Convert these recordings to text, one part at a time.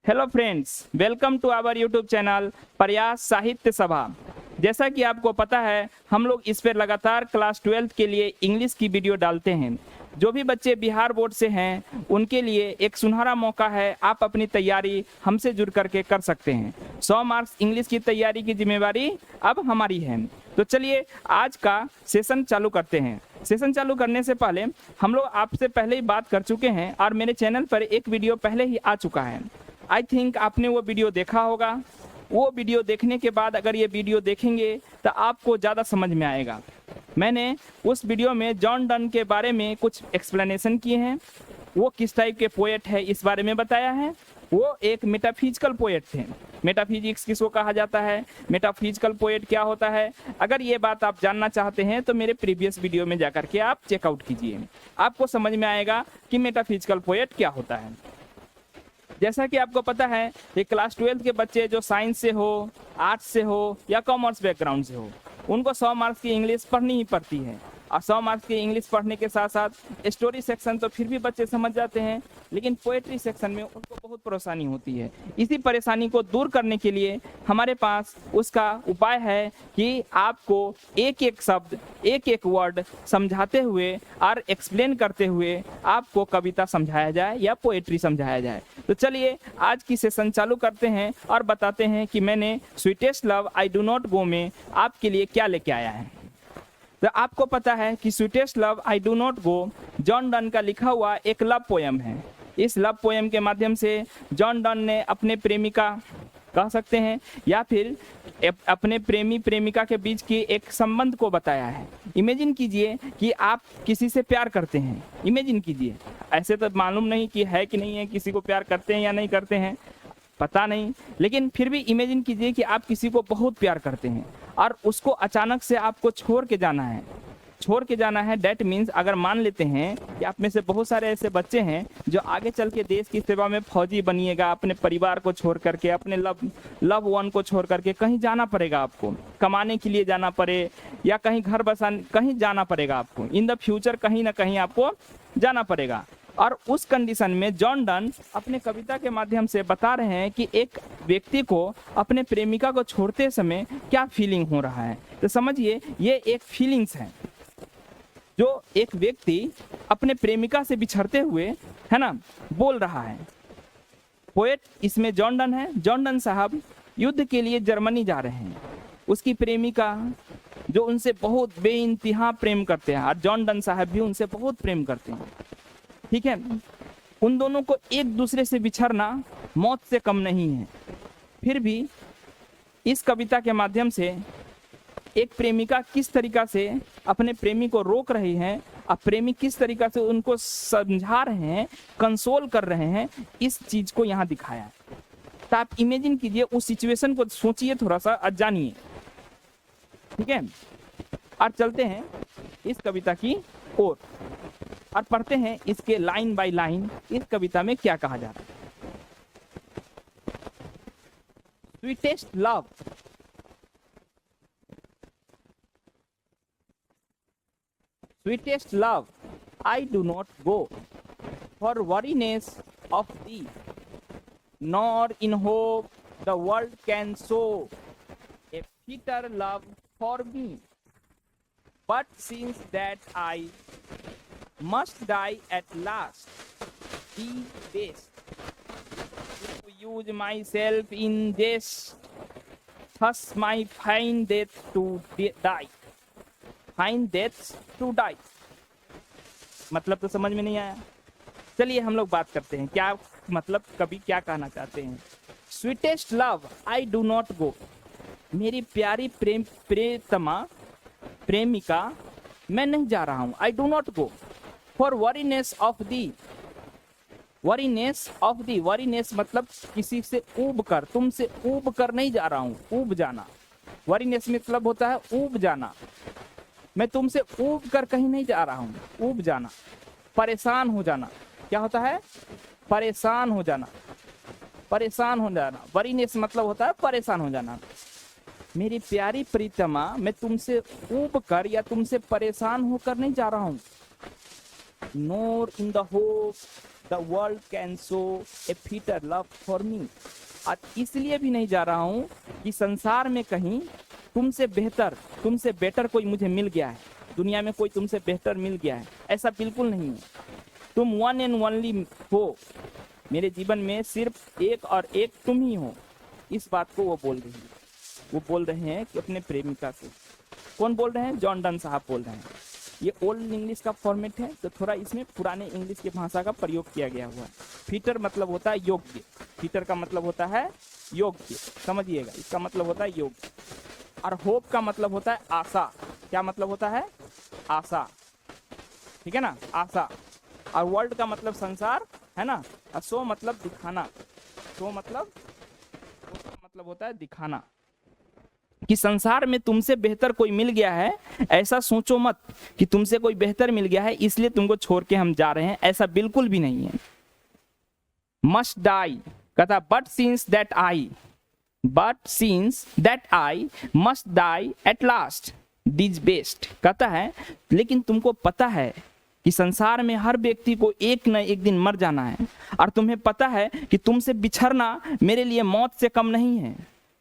Hello friends, welcome to our YouTube channel Prayas Sahitya सभा। जैसा कि आपको पता है, हम लोग इस पर लगातार क्लास 12 के लिए इंग्लिश की वीडियो डालते हैं। जो भी बच्चे बिहार बोर्ड से हैं उनके लिए एक सुनहरा मौका है, आप अपनी तैयारी हमसे जुड़ करके कर सकते हैं। 100 मार्क्स इंग्लिश की तैयारी की जिम्मेवारी अब हमारी है। तो चलिए आज का सेशन चालू करते हैं। सेशन चालू करने से पहले हम लोग आपसे पहले ही बात कर चुके हैं और मेरे चैनल पर एक वीडियो पहले ही आ चुका है। आई थिंक आपने वो वीडियो देखा होगा। वो वीडियो देखने के बाद अगर ये वीडियो देखेंगे तो आपको ज़्यादा समझ में आएगा। मैंने उस वीडियो में जॉन डन के बारे में कुछ एक्सप्लेनेशन किए हैं। वो किस टाइप के पोएट है इस बारे में बताया है। वो एक मेटाफिजिकल पोएट थे। मेटाफिजिक्स किसको कहा जाता है, मेटाफिजिकल पोएट क्या होता है, अगर ये बात आप जानना चाहते हैं तो मेरे प्रीवियस वीडियो में जाकर के आप चेकआउट कीजिए। आपको समझ में आएगा कि मेटाफिजिकल पोएट क्या होता है। जैसा कि आपको पता है कि क्लास 12 के बच्चे जो साइंस से हो, आर्ट्स से हो या कॉमर्स बैकग्राउंड से हो, उनको 100 मार्क्स की इंग्लिश पढ़नी ही पड़ती है। और 100 मार्क्स की इंग्लिश पढ़ने के साथ साथ स्टोरी सेक्शन तो फिर भी बच्चे समझ जाते हैं, लेकिन पोएट्री सेक्शन में उनको बहुत परेशानी होती है। इसी परेशानी को दूर करने के लिए हमारे पास उसका उपाय है कि आपको एक एक शब्द, एक एक वर्ड समझाते हुए और एक्सप्लेन करते हुए आपको कविता समझाया जाए या पोएट्री समझाया जाए। तो चलिए आज की सेशन चालू करते हैं और बताते हैं कि मैंने sweetest love I do not गो में आपके लिए क्या लेके आया है। तो आपको पता है कि sweetest love I do not go John Donne का लिखा हुआ एक लव पोएम है। इस लव पोएम के माध्यम से जॉन डन ने अपने प्रेमिका कह सकते हैं या फिर अपने प्रेमी प्रेमिका के बीच की एक संबंध को बताया है। इमेजिन कीजिए कि आप किसी से प्यार करते हैं। इमेजिन कीजिए, ऐसे तो मालूम नहीं कि है कि नहीं है, किसी को प्यार करते हैं या नहीं करते हैं पता नहीं, लेकिन फिर भी इमेजिन कीजिए कि आप किसी को बहुत प्यार करते हैं और उसको अचानक से आपको छोड़ के जाना है। छोड़ के जाना है डैट मीन्स, अगर मान लेते हैं कि आप में से बहुत सारे ऐसे बच्चे हैं जो आगे चल के देश की सेवा में फौजी बनिएगा, अपने परिवार को छोड़ करके, अपने लव वन को छोड़ करके कहीं जाना पड़ेगा, आपको कमाने के लिए जाना पड़े या कहीं घर बसाने कहीं जाना पड़ेगा, आपको इन द फ्यूचर कहीं ना कहीं आपको जाना पड़ेगा। और उस कंडीशन में जॉन डन अपने कविता के माध्यम से बता रहे हैं कि एक व्यक्ति को अपने प्रेमिका को छोड़ते समय क्या फीलिंग हो रहा है। तो समझिए, ये एक फीलिंग्स है जो एक व्यक्ति अपने प्रेमिका से बिछड़ते हुए, है ना, बोल रहा है। पोएट इसमें जॉन डन है। जॉन डन साहब युद्ध के लिए जर्मनी जा रहे हैं। उसकी प्रेमिका जो उनसे बहुत बेइंतहा प्रेम करते हैं और जॉन डन साहब भी उनसे बहुत प्रेम करते हैं, ठीक है। उन दोनों को एक दूसरे से बिछड़ना मौत से कम नहीं है। फिर भी इस कविता के माध्यम से एक प्रेमिका किस तरीका से अपने प्रेमी को रोक रही है और प्रेमी किस तरीका से उनको समझा रहे हैं, कंसोल कर रहे हैं, इस चीज को यहाँ दिखाया है। तो आप इमेजिन कीजिए, उस सिचुएशन को सोचिए, थोड़ा सा जानिए, ठीक है। और चलते हैं इस कविता की ओर और पढ़ते हैं इसके लाइन बाय लाइन इस कविता में क्या कहा जाता है। Sweetest love, sweetest love, I do not go for weariness of thee, nor in hope the world can show a fitter love for me. But since that I must die at last, be best to use myself in jest, thus my fine death to die. Find deaths to die. मतलब तो समझ में नहीं आया। चलिए हम लोग बात करते हैं क्या मतलब कवि क्या कहना चाहते हैं। Sweetest love I do not go, मेरी प्यारी प्रेतमा प्रेमिका मैं नहीं जा रहा हूं। I do not go for weariness of thee. Weariness of thee, weariness मतलब किसी से ऊब कर, तुमसे ऊब कर नहीं जा रहा हूं। ऊब जाना, वरीनेस मतलब होता है ऊब जाना। मैं तुमसे ऊब कर कहीं नहीं जा रहा हूं। ऊब जाना, परेशान हो जाना। क्या होता है? परेशान हो जाना, परेशान हो जाना। वरीनेस मतलब होता है परेशान हो जाना। मेरी प्यारी प्रीतमा, मैं तुमसे ऊब कर या तुमसे परेशान होकर नहीं जा रहा हूं। Nor in the hope the world can show a fitter love for me. आज इसलिए भी नहीं जा रहा हूं कि संसार में कहीं तुमसे बेटर कोई मुझे मिल गया है, दुनिया में कोई तुमसे बेहतर मिल गया है, ऐसा बिल्कुल नहीं है। तुम वन एंड ओनली हो, मेरे जीवन में सिर्फ एक और एक तुम ही हो। इस बात को वो बोल रही है। वो बोल रहे हैं कि अपने प्रेमिका से। कौन बोल रहे हैं? जॉन डन साहब बोल रहे हैं। ये ओल्ड इंग्लिश का फॉर्मेट है, तो थोड़ा इसमें पुराने इंग्लिश की भाषा का प्रयोग किया गया हुआ है। फीटर मतलब होता है योग्य, फीटर का मतलब होता है योग्य, समझिएगा, इसका मतलब होता है योग्य। और होप का मतलब होता है आशा। क्या मतलब होता है? आशा, ठीक है ना, आशा। और वर्ल्ड का मतलब संसार है ना, और शो मतलब दिखाना, शो मतलब होता है दिखाना। कि संसार में तुमसे बेहतर कोई मिल गया है, ऐसा सोचो मत कि तुमसे कोई बेहतर मिल गया है इसलिए तुमको छोड़ के हम जा रहे हैं, ऐसा बिल्कुल भी नहीं है। मस्ट डाई कहता but since that I must die at last this best. कहता है लेकिन तुमको पता है कि संसार में हर व्यक्ति को एक न एक दिन मर जाना है, और तुम्हें पता है कि तुमसे बिछड़ना मेरे लिए मौत से कम नहीं है,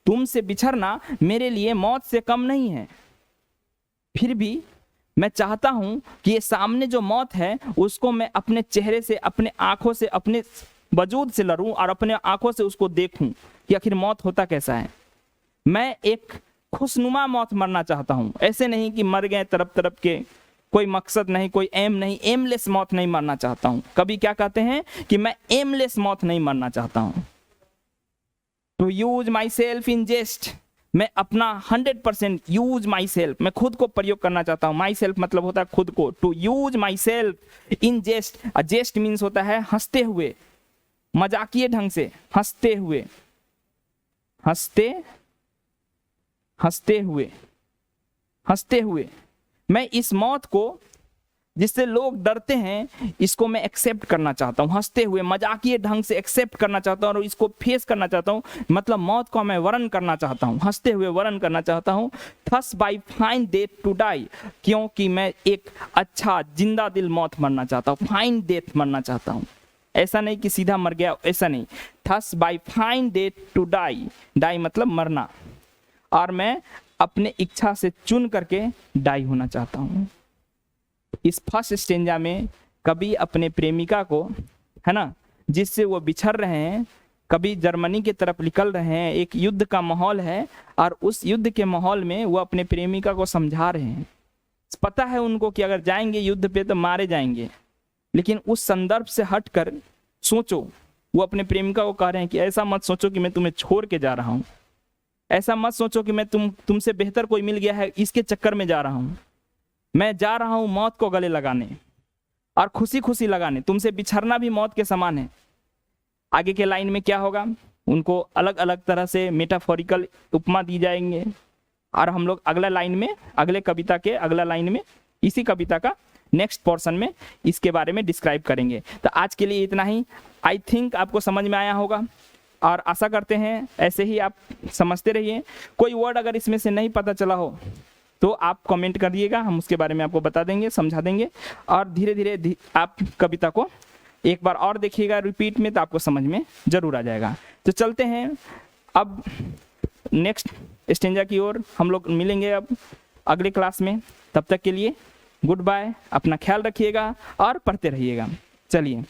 तुमसे बिछड़ना मेरे लिए मौत से कम नहीं है। फिर भी मैं चाहता हूं कि ये सामने जो मौत है उसको मैं अपने चेहरे से, अपने आंखों से, अपने वजूद से लड़ूं और अपने आंखों से उसको देखूं कि आखिर मौत होता कैसा है। मैं एक खुशनुमा मौत मरना चाहता हूं, ऐसे नहीं कि मर गए तरफ तरफ के, कोई मकसद नहीं, कोई एम नहीं, एमलेस मौत नहीं मरना चाहता हूं। कभी क्या कहते हैं कि मैं एमलेस मौत नहीं मरना चाहता हूं। To use myself in jest, मैं अपना 100% यूज माई सेल्फ, मैं खुद को प्रयोग करना चाहता हूँ। माई सेल्फ मतलब होता है खुद को। To use myself in jest, jest means होता है हंसते हुए, मजाकिये ढंग से, हंसते हुए, हंसते हुए मैं इस मौत को, जिससे लोग डरते हैं, इसको मैं एक्सेप्ट करना चाहता हूँ। हंसते हुए, मजाकिये ढंग से एक्सेप्ट करना चाहता हूँ और इसको फेस करना चाहता हूँ, मतलब मौत को मैं वर्ण करना चाहता हूँ, हंसते हुए वर्ण करना चाहता हूँ। Thus by fine death to die, क्योंकि मैं एक अच्छा जिंदा दिल मौत मरना चाहता हूँ, फाइन डेथ मरना चाहता हूँ। ऐसा नहीं कि सीधा मर गया, ऐसा नहीं। Thus by fine death to die, die मतलब मरना, और मैं अपने इच्छा से चुन करके डाई होना चाहता हूँ। इस फर्स्ट स्टेंजा में कभी अपने प्रेमिका को, है ना, जिससे वो बिछड़ रहे हैं, कभी जर्मनी की तरफ निकल रहे हैं, एक युद्ध का माहौल है, और उस युद्ध के माहौल में वो अपने प्रेमिका को समझा रहे हैं। पता है उनको कि अगर जाएंगे युद्ध पे तो मारे जाएंगे, लेकिन उस संदर्भ से हटकर सोचो। वो अपने प्रेमिका को कह रहे हैं कि ऐसा मत सोचो कि मैं तुम्हें छोड़ के जा रहा हूँ, ऐसा मत सोचो कि मैं तुमसे बेहतर कोई मिल गया है इसके चक्कर में जा रहा हूँ। मैं जा रहा हूं मौत को गले लगाने और खुशी खुशी लगाने। तुमसे बिछड़ना भी मौत के समान है। आगे के लाइन में क्या होगा, उनको अलग अलग तरह से मेटाफोरिकल उपमा दी जाएंगे, और हम लोग अगला लाइन में, अगले कविता के अगला लाइन में, इसी कविता का नेक्स्ट पोर्शन में इसके बारे में डिस्क्राइब करेंगे। तो आज के लिए इतना ही। आई थिंक आपको समझ में आया होगा, और आशा करते हैं ऐसे ही आप समझते रहिए। कोई वर्ड अगर इसमें से नहीं पता चला हो तो आप कमेंट करिएगा, हम उसके बारे में आपको बता देंगे, समझा देंगे। और धीरे धीरे आप कविता को एक बार और देखिएगा रिपीट में, तो आपको समझ में जरूर आ जाएगा। तो चलते हैं अब नेक्स्ट स्टेंजा की ओर। हम लोग मिलेंगे अब अगले क्लास में। तब तक के लिए गुड बाय, अपना ख्याल रखिएगा और पढ़ते रहिएगा। चलिए।